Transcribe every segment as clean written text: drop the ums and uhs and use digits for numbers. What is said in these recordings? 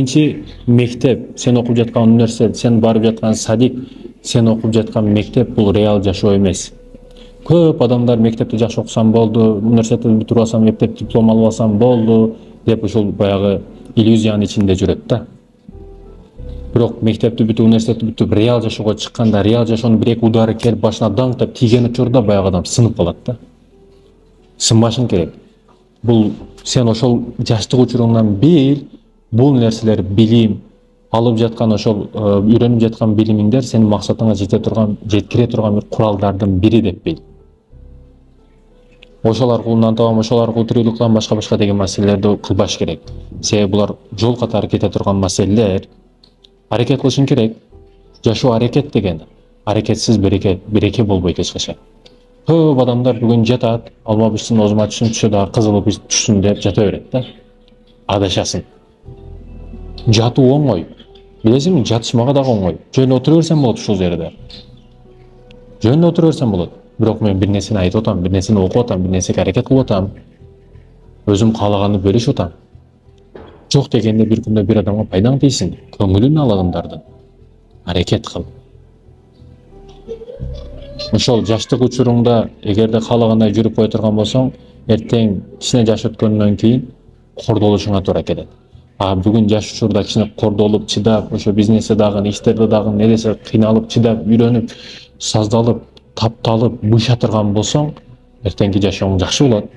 Биринчи мектеп, сен окуп жаткан университет, сен барып жаткан садик, сен окуп жаткан мектеп бул реал жашоо эмес. Көп адамдар мектепти жакшы окусам болду, университетти бүтүрүп алсам, мектеп диплом алып алсам болду деп ушул баягы иллюзиянын ичинде жүрөт да. Бирок мектепти бүтүп, университетти бүтүп реал жашоого чыкканда, реал жашоонун бир эки удары келип башына даңктап тийген учурда баягы адам сынып калат да. Сынбашың керек. Бул сен ошол жаштык учуруңдан бил, бул нерселер билим, алып жаткан ошол үйрөнүп жаткан билимиңдер сенин максатыңа жеткире турган бир куралдардын бири деп бил. Ошол аркылуу табам, ошол аркылуу тирүүлүк кылам, башка деген маселелерди кылбаш керек. Себеби булар жол катары кете турган маселелер. Аракет кылышың керек. Жашоо аракет деген. Аракетсиз береке болбойт эч качан. Көп адамдар бүгүн жатат, алма бишсин, озма түшсүн, дагы кызыл түшсүн деп жата берет да. Адашасың. Жатуу оңой. Билесиңби, жатышмага дагы оңой. Жөн отура берсең болот ушул жерде. Жөн отура берсең болот. Бирок мен бир нерсени айтып атам, бир нерсени окуп атам, бир нерсеге аракет кылып атам. Өзүм каалаганды бөлүшүп атам. Жок дегенде бир күндө бир адамга пайдаң тийсин, көңүлүн ал адамдардын. Аракет кыл. Ошол жаштык учуруңда эгерде каалагандай жүрүп кое турган болсоң, эртең кичине жаш өткөндөн кийин кордолушуңа туура келет. А бүгүн жаш учурда кичине кордолуп, чыдап, ошо бизнесте дагы, иштерде дагы не десе кыйналып, чыдап, үйрөнүп, саздалып, тапталып, быша турган болсоң, эртеңки жашооң жакшы болот.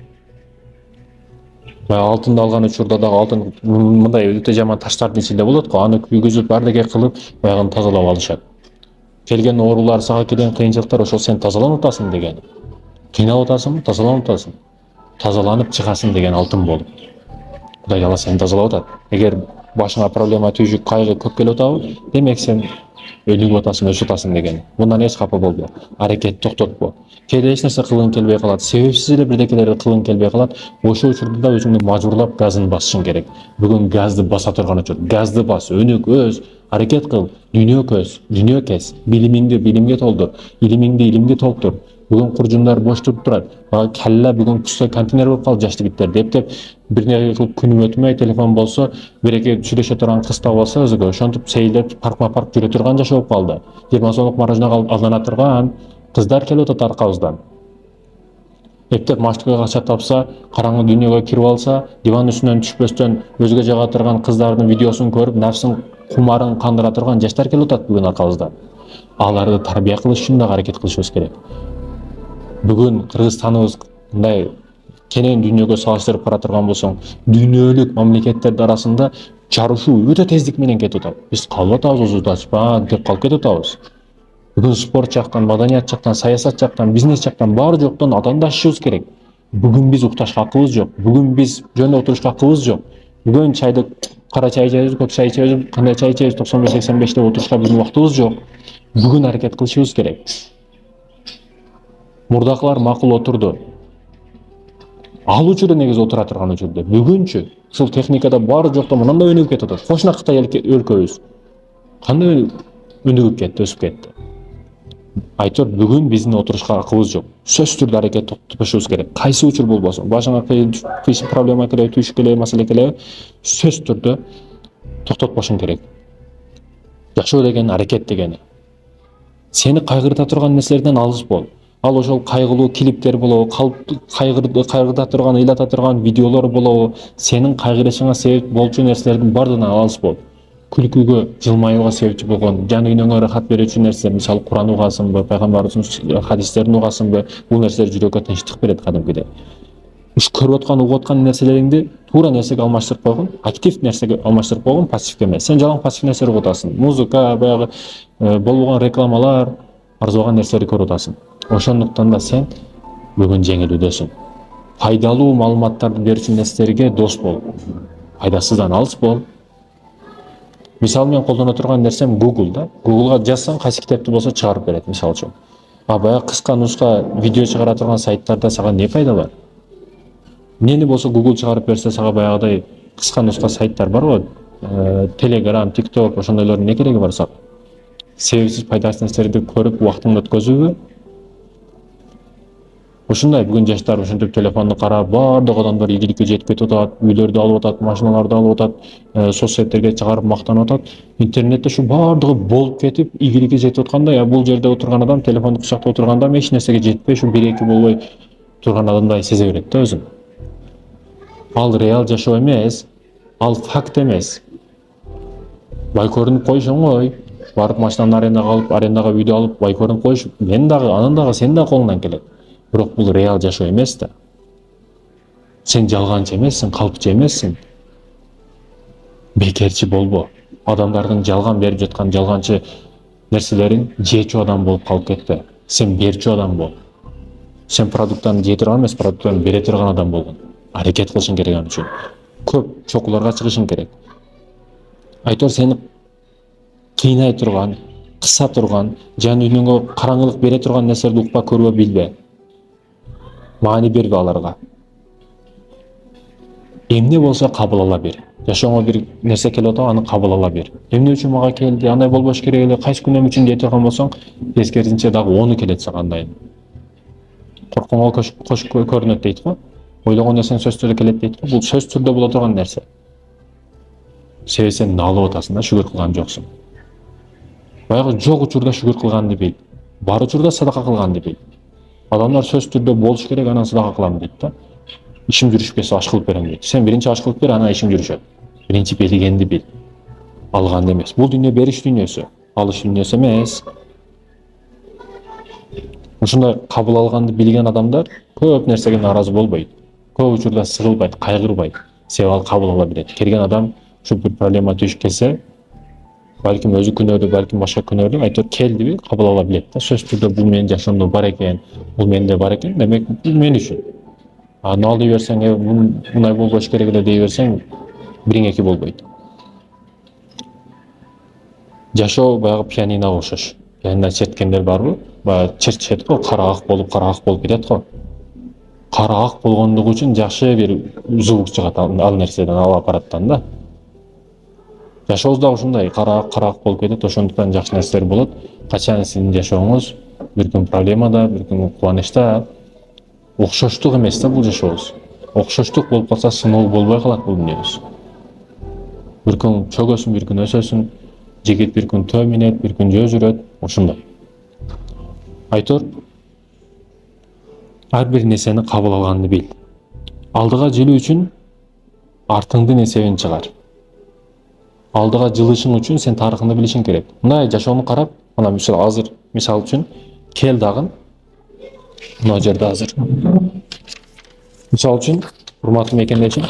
Алтынды алган учурда дагы алтын мындай өтө жаман таштардын ичинде болот го, аны күйгүзүп, бардыгы кылып, баягын тазалап алышат. Келген оорулар, сага келген кыйынчылыктар ошол сен тазаланып атасың деген. Кыйналып атасың, тазаланып атасың. Тазаланып чыгасың деген алтын болуп. Кудай Таала сени тазалап атат. Эгер башыңа проблема, түйшүк, кайгы көп келип атабы, демек сен өлүгүп атасың, өсүп атасың деген. Мындан эч капа болбо. Аракет токтотпо. Кээде эч нерсе кылгың келбей калат, себепсиз эле бирдекелерди кылгың келбей калат. Ошол учурда да өзүңдү мажбурлап газын басышың керек. Бүгүн газды баса турган учур. Газды бас, өнүк, өз, аракет кыл, дүйнө кез, билимиңди билимге толтур, илимиңди илимге толтур. Бүгүн куржундар бош турат. Калла бүгүн пустой контейнер болуп калды жаш жигиттер деп бир нерсе кылып күнүм өтмөй, телефон болсо, бир эки сүйлөшө турган кыз таап алса өзүгө, ошентип сейилдеп парк жүрө турган жашоо болуп калды. 20 сомдук мороженого алдана турган кыздар келип атат аркабыздан. Эптеп маштыкка акча тапса, караңгы дүйнөгө кирип алса, диван үстүнөн түшпөстөн өзгө жага турган кыздардын видеосун көрүп, нафсын кумарын кандыра турган жаштар келип атат бүгүн аркабыздан. Аларды тарбия кылыш үчүн да аракет кылышыбыз керек. Бүгүн Кыргызстаныбыз мындай кенен дүйнөгө салыштырып кара турган болсоң, дүйнөлүк мамлекеттердин арасында жарышуу өтө тездик менен кетип атат. Биз калып атабыз, узутачпан деп калып кетип атабыз. Бүгүн спорт жактан, маданият жактан, саясат жактан, бизнес жактан баары жоктон атаандашышыбыз керек. Бүгүн биз укташка акыбыз жок. Бүгүн биз жөн отурушка акыбыз жок. Бүгүн чайды кара чай ичебиз, көк чай ичебиз, кандай чай ичебиз, 95-85 деп отурушка биздин убактыбыз жок. Бүгүн аракет кылышыбыз керек. Мурдакылар макул отурду. Ал учурда негизи отура турган учурда. Бүгүнчү ушул техникада баары жоктон мындай өнүгүп кетип атат. Кошуна Кытай өлкөбүз кандай өнүгүп кетти, өсүп кетти. Айтор бүгүн биздин отурушка акыбыз жок. Сөзсүз түрдө аракет токтотушубуз керек. Кайсы учур болбосун, башыңа кыйын проблема келеби, түйшүк келеби, маселе келеби, сөзсүз түрдө токтотпошуң керек. Жашоо деген аракет дегени. Сени кайгырта турган нерселерден алыс бол. Ал ошол кайгылуу клиптер болобу, кайгырта турган, ыйлата турган видеолор болобу, сенин кайгырышыңа себеп болчу нерселердин баардыгынан алыс бол. Күлкүгө, жылмаюуга себепчи болгон, жан дүйнөңө ырахат берүүчү нерсе, мисалы Куран угасыңбы, пайгамбарыбыздын хадистерин угасыңбы, бул нерселер жүрөккө тынчтык берет кадимкидей. Уш көрүп аткан, угуп аткан нерселериңди туура нерсеге алмаштырып койгон, актив нерсеге алмаштырып койгон, пассивге эмес. Сен жалаң пассив нерсе угуп атасың. Музыка, баягы болбогон рекламалар, арзыбаган нерселерди көрүп атасың. Ошондуктан да сен бүгүн жеңилүүдөсүң. Пайдалуу маалыматтарды берүүчү нерселерге дос бол. Пайдасыздан алыс бол. Мисалы мен колдоно турган нерсем Google да. Google'га жазсаң кайсы китепти болсо чыгарып берет, мисалы үчүн. А баягы кыска нуска видео чыгара турган сайттарда сага не пайда бар? Нени болсо Google чыгарып берсе, сага баягыдай кыска нуска сайттар бар го, Telegram, TikTok, ошондойлордун не кереги бар сага? Себепсиз пайдасыз нерселерди көрүп убактыңды өткөзүүбү? Ушундай бүгүн жаштар ушинтип телефонду карап, баардык адамдар ийгиликке жетип кетип атат, үйлөрдү алып атат, машиналарды алып атат, соц сеттерге чыгарып мактанып атат. Интернетте ушу баардыгы болуп кетип, ийгиликке жетип атканда, бул жерде отурган адам, телефонду кучакта отурган адам эч нерсеге жетпей, ушу 1-2 болбой турган адамдай сезе берет да өзүн. Ал реал жашоо эмес, ал факт эмес. Бай көрүнүп коюш оңой. Барып машинаны арендага алып, арендага үйдү алып, бай көрүнүп коюш, мен дагы, анын дагы, сенин дагы колуңдан келет. Бирок бул реал жашоо эмес да. Сен жалганчы эмессиң, калпчы эмессиң. Бекерчи болбо. Адамдардын жалган берип жаткан жалганчы нерселерин жечү адам болуп калып кетпе. Сен берчү адам бол. Сен продукттарды жей турган эмес, продукттарды бере турган адам болгон. Аракет кылышың керек ан үчүн. Көп чокуларга чыгышың керек. Айтор сени кыйнай турган, кыса турган, жан дүйнөгө караңгылык бере турган нерселерди укпа, көрбө, билбе. Маани бербе аларга. Эмне болсо кабыл ала бер. Жашооңо бир нерсе келип атат, аны кабыл ала бер. Эмне үчүн мага келди, андай болбош керек эле, кайсы күнөм үчүн дей турган болсоң, тескерисинче дагы 10 келет сага андайын. Коркуңа кош көрүнөт дейт го. Ойлогон нерсең сөз түрдө келет дейт го. Бул сөз түрдө боло турган нерсе. Себеби сен алып атасың да, шүгүр кылган жоксуң. Баягы жок учурда шүгүр кылганды бил. Бар учурда садака кылганды бил. Адамдар сөз түрдө болуш керек, анан садака кылам дейт да. Ишим жүрүшпөсө аш кылып берем дейт. Сен биринчи аш кылып бер, анан ишим жүрүшөт. Биринчи белгенди бил. Алганды эмес. Бул дүйнө бериш дүйнөсү, алыш дүйнөсү эмес. Ушундай кабыл алганды билген адамдар көп нерсеге нааразы болбойт. Көп учурда сыгылбайт, кайгырбайт. Себеби ал кабыл ала билет. Келген адам ушу бир проблема түшүп келсе, балким өзү күнөөлүү, балким башка күнөөлүү, айтор келдиби, кабыл ала билет да. Сөз түрдө бул менин жашоомдо бар экен, бул менде бар экен, демек бул мен үчүн. Ал дей берсең, мындай болбош керек эле дей берсең, бириң-эки болбойт. Жашоо баягы пианиного окшош. Пианино черткендер барбы? Баягы чертишет го, кара ак болуп кетет го. Кара ак болгондугу үчүн жакшы бир звук чыгат ал нерседен, ал аппараттан да. Жашообуз да ушундай кара ак болуп кетет, ошондуктан жакшы нерселер болот. Качан сиздин жашооңуз бир күн проблемада, бир күн кубанычта, окшоштук эмес да бул жашообуз. Окшоштук болуп калса сыноо болбой калат бул дүйнөбүз. Бир күн чөгөсүң, бир күн өсөсүң, жигит бир күн төө минет, бир күн жөө жүрөт, ушундай. Айтор ар бир нерсени кабыл алганды бил. Алдыга жылуу үчүн артыңдын эсебин чыгар. Алдыга жылышың үчүн сен тарыхыңды билишиң керек. Мындай жашоону карап, мына азыр мисал үчүн кел дагын мына жерде азыр. Мисал үчүн, урматтуу мекендешим,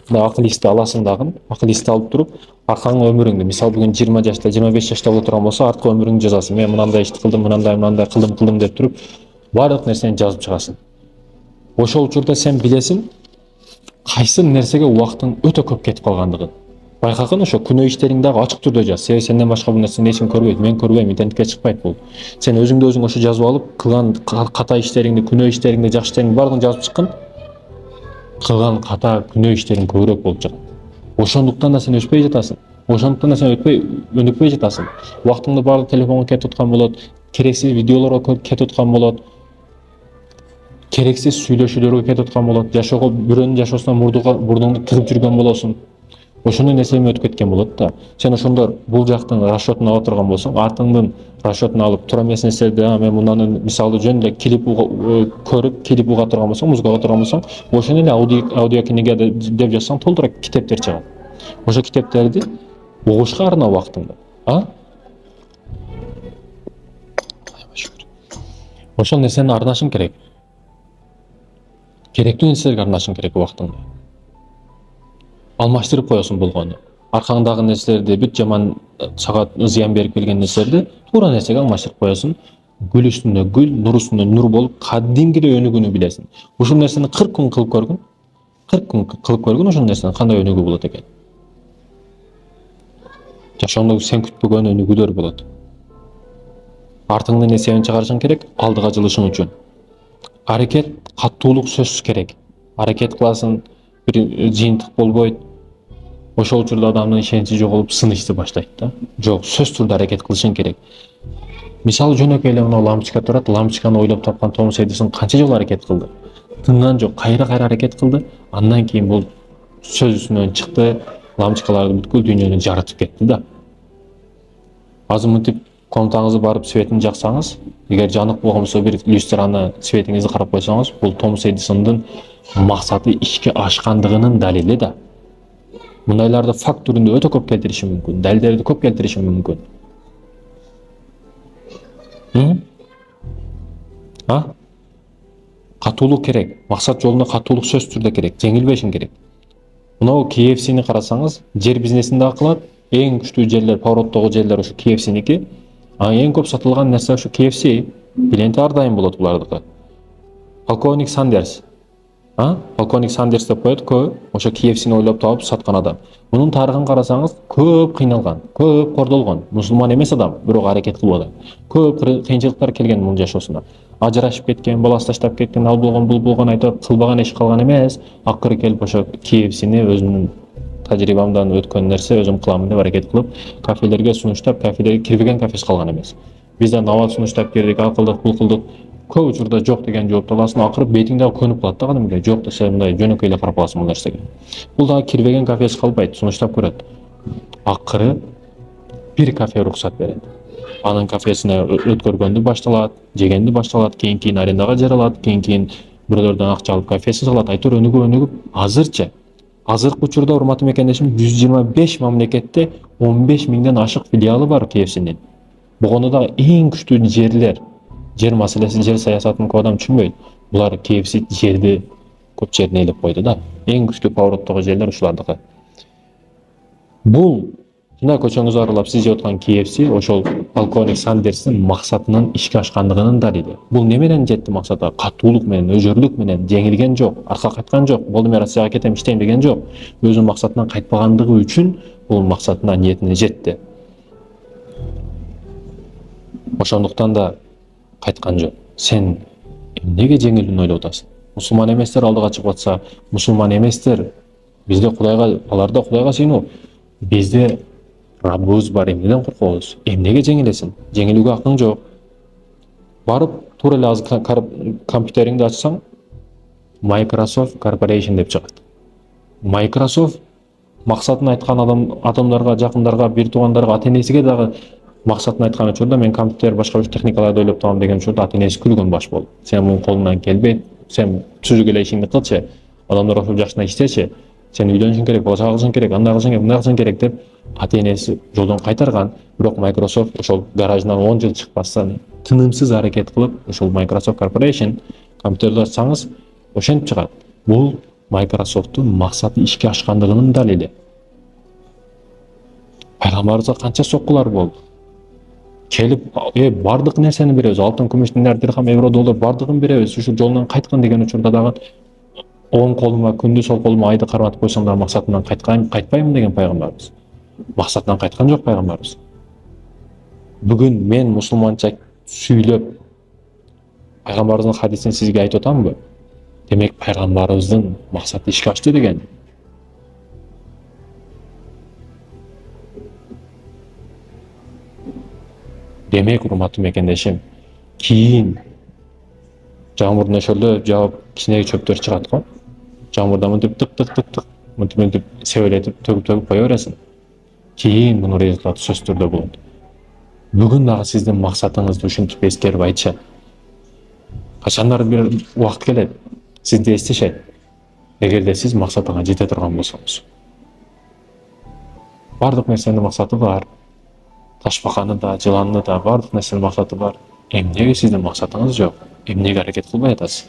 мына акыл исти аласың дагы, акыл исти алып туруп, аркаңа өмүрүңдү, мисал бүгүн 20 жашта, 25 жашта боло турган болсо, артка өмүрүңдү жазасың. Мен мынандай ишти кылдым, мындай кылдым деп туруп, баардык нерсени жазып чыгасың. Ошол учурда сен билесиң, кайсы нерсеге убактың өтө көп кетип калгандыгын. Байкагын, ошо күнөө иштериңди дагы ачык түрдө жаз. Себеби сенден башка бул нерсени эч ким көрбөйт. Мен көрбөйм, интернетке чыкпайт бул. Сен өзүңдү өзүң ошо жазып алып, кылган ката иштериңди, күнөө иштериңди, жакшы иштериңди баардыгын жазып чыккын. Кылган ката күнөө иштериң көбүрөөк болуп чыгат. Ошондуктан да сен өспөй жатасың. Ошондуктан да сен өнүкпөй жатасың. Убактыңды баардык телефонго кетип аткан болот, керексиз видеолорго кетип аткан болот. Керексиз сүйлөшүүлөргө кетип аткан болот. Жашоого бирөөнүн жашоосуна мурдуңду тыгып жүргөн болосуң. Ошондой нерсе өтүп кеткен болот да. Сен ошондор бул жактын расчетун ала турган болсоң, артыңдын расчетун алып, туура эмес нерселерди, мен мындан мисалы жөнүндө клип көрүп, клип уга турган болсоң, музыка уга турган болсоң, ошону эле аудиокнига деп жазсаң, толтура китептер чыгат. Ошо китептерди угушка арна убактыңды, ошол нерсени арнашың керек. Керектүү нерселерге арнашың керек убактыңды. Алмаштырып коесуң болгону. Аркаңдагы нерселерди, бүт жаман сага зыян берип келген нерселерди туура нерсеге алмаштырып коесуң. Гүл үстүндө гүл, нур үстүндө нур болуп, кадимкидей өнүгүүнү билесиң. Ушул нерсени 40 күн кылып көргүн. 40 күн кылып көргүн ошол нерсени кандай өнүгүү болот экен. Жашооңдо сен күтпөгөн өнүгүүлөр болот. Артыңдын эсебин чыгарышың керек, алдыга жылышың үчүн. Аракет, каттуулук сөзсүз керек. Аракет кыласың, бир жыйынтык болбойт. Ошол учурда адамдын ишеничи жоголуп, сынышты баштайт да. Жок, сөз түрдө аракет кылышың керек. Мисалы жөнөкөй эле мына лампочка турат, лампочканы ойлоп тапкан Томас Эдисон канча жолу аракет кылды. Тынган жок, кайра аракет кылды. Андан кийин бул сөзүнөн чыкты, лампочкаларды бүткүл дүйнөнү жарытып кетти да. Азыр мынтип комнатаңызды барып светин жаксаңыз, эгер жанык болгонсо бир люстраны светиңизди карап койсоңуз, бул Томас Эдисондун максаты ишке ашкандыгынын далили да. Мындайларды факт түрүндө өтө көп келтиришим мүмкүн, далилдерди көп келтиришим мүмкүн. Катуулук керек, максат жолуна катуулук сөзсүз түрдө керек, жеңилбешиң керек. Мынау KFC-ни карасаңыз, жер бизнесин да кылат, эң күчтүү жерлер, повороттогу жерлер ушу KFC-ники. Эң көп сатылган нерсе ушу KFC, клиенти ар дайым болот булардыкы. Полковник Сандерс. Полковник Сандерс деп коет, көп ошо KFC-ни ойлоп таап саткан адам. Мунун тарыхын карасаңыз, көп кыйналган, көп кордолгон, мусулман эмес адам, бирок аракет кылып атат. Көп кыйынчылыктар келген мунун жашоосуна. Ажырашып кеткен, баласы таштап кеткен, ал болгон, бул болгон айтып, кылбаган иш калган эмес. Акыры келип ошо KFC-ни өзүнүн тажрыйбамдан өткөн нерсе өзүм кыламын деп аракет кылып, кафелерге сунуштап, кафелерге кирбеген кафеси калган эмес. Бизде нават сунуштап кирдик, ал кылдык, бул кылдык. Көп учурда жок деген жоопту аласың, акыры бетиң дагы көнүп калат да кадимге. Жок десе мындай жөнөкөй эле карап каласың бул нерсеге. Бул дагы кирбеген кафеси калбайт, сунуштап көрөт. Акыры бир кафе уруксат берет. Анын кафесине өткөргөндү башталат, жегенди башталат, кийин арендага жаралат, кийин бирөөлөрдөн акча алып кафеси салат, айтор өнүгүп. Азыркы учурда урматтуу мекендешим 125 мамлекетте 15 миңден ашык филиалы бар KFC-нин. Богону да эң күчтүү жерлер, жер маселеси, жер саясатын көп адам түшүнбөйт. Булар KFC жерди көп жерин ээлеп койду да. Эң күчтүү повороттогу жерлер ушулардыкы. Бул жана көчөңүздү аралап сиз жеп аткан KFC ошол полковник Сандерстин максатынын ишке ашкандыгынын далили. Бул не менен жетти максатка? Катуулук менен, өжөрлүк менен, жеңилген жок, арка кайткан жок, болду мен Россияга кетем иштейм деген жок. Өзүнүн максатынан кайтпагандыгы үчүн бул максатына, ниетине жетти. Ошондуктан да кайткан жок. Сен эмнеге жеңилүүнү ойлоп атасың? Мусулман эместер алдыга чыгып атса, мусулман эместер бизде Кудайга, аларда Кудайга сыйынуу. Бизде Раббыбыз бар, эмнеден коркобуз? Эмнеге жеңилесиң? Жеңилүүгө акың жок. Барып туура эле азыр компьютериңди ачсаң, Microsoft Corporation деп чыгат. Microsoft максатын айткан адамдарга, жакындарга, бир туугандарга, ата-энесиге дагы максатын айткан учурда мен компьютер башка бир техникаларды ойлоп табам деген учурда ата-энеси күлгөн баш болду. Сен мунун колуңдан келбейт, сен түзүк эле ишиңди кылчы, адамдар ошол жакшына иштечи, сен үйлөнүшүң керек, бала чага кылышың керек, андай кылышың керек, мындай кылышың керек деп ата-энеси жолдон кайтарган. Бирок Microsoft ошол гаражынан 10 жыл чыкпастан тынымсыз аракет кылып, ошол Microsoft Corporation компьютерди ачсаңыз ошентип чыгат. Бул Microsoft'тун максаты ишке ашкандыгынын далили. Пайгамбарыбызга канча соккулар болду. Келип, бардык нерсени беребиз, алтын, күмүш, динар, дирхам, евро, доллар бардыгын беребиз, ушул жолунан кайткан деген учурда дагы оң колума күндү, сол колума айды карматып койсоң да максатымдан кайтпаймын деген пайгамбарыбыз. Максатынан кайткан жок пайгамбарыбыз. Бүгүн мен мусулманча сүйлөп пайгамбарыбыздын хадисин сизге айтып атамбы? Демек пайгамбарыбыздын максаты ишке ашты деген. Демек урматтуу мекендешим, кийин жамырдын өшөлдө жаап кичинеги чөптөр чыгат го. Жамырда мынтип тык, мынтип себелетип төгүп кое бересиң. Кийин мунун результаты сөзсүз түрдө болот. Бүгүн дагы сиздин максатыңызды ушинтип эскерип айтчы. Качандар бир убакыт келет, сизди эстешет. Эгерде сиз максатыңа жете турган болсоңуз. Бардык нерсенин максаты бар. Ташбаканы да, жыланны да, бардык нерсенин максаты бар. Эмнеге сиздин максатыңыз жок? Эмнеге аракет кылбай атасыз?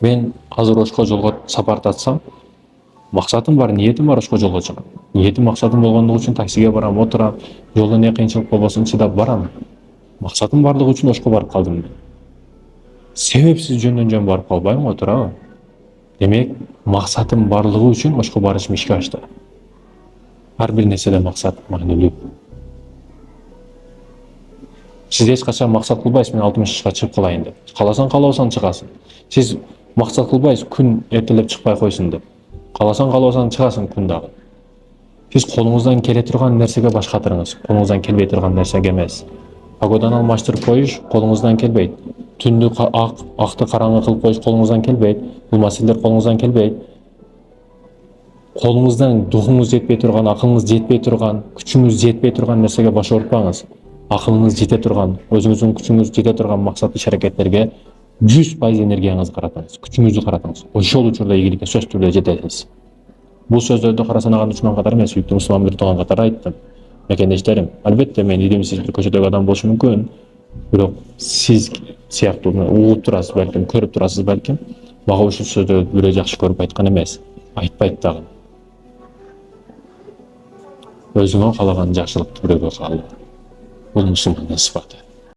Мен азыр ошко жолго сапар тартсам, максатым бар, ниетим бар ошко жолго чыгам. Ниетим, максатым болгондугу үчүн таксиге барам, отурам, жолдо не кыйынчылык болбосун чыдап барам. Максатым бардыгы үчүн ошко барып калдым. Себепсиз жөндөн жөн барып калбайм го, туурабы? Демек, максатым барлыгы үчүн ошко барышым ишке ашты. Ар бир нерседе максат маанилүү. Сиз эч качан максат кылбайсыз, мен 60 жашка чыгып калайын деп. Каласаң, каалабасаң чыгасың. Сиз максат кылбайсыз, күн эртелеп чыкпай койсун деп. Каласаң, каалабасаң чыгасың күн дагы. Сиз колуңуздан келе турган нерсеге баш катырыңыз, колуңуздан келбей турган нерсеге эмес. погоданы алмаштырып коюш колуңуздан келбейт. Түндү акты караңгы кылып коюш колуңуздан келбейт. Бул маселелер колуңуздан келбейт. Колуңуздан духуңуз жетпей турган, акылыңыз жетпей турган, күчүңүз жетпей турган нерсеге баш оорутпаңыз. Акылыңыз жете турган, өзүңүздүн күчүңүз жете турган максат иш-аракеттерге 100% энергияңызды каратыңыз, күчүңүздү каратыңыз. Ошол учурда ийгиликке сөзсүз түрдө жетесиз. Бул сөздөрдү кара санаган учурдан катары мен сүйүктүү мусулман бир тууган катары айттым. Мекендештерим, албетте мен идимсиз бир көчөдөгү адам болушум мүмкүн. Бирок сиз сыяктуу угуп турасыз балким, көрүп турасыз балким. Мага ушул сөздөрдү бирөө жакшы көрүп айткан эмес. Айтпайт дагы. Өзүңө каалаган жакшылыкты бирөөгө каала. Бул мусулмандын сыфаты.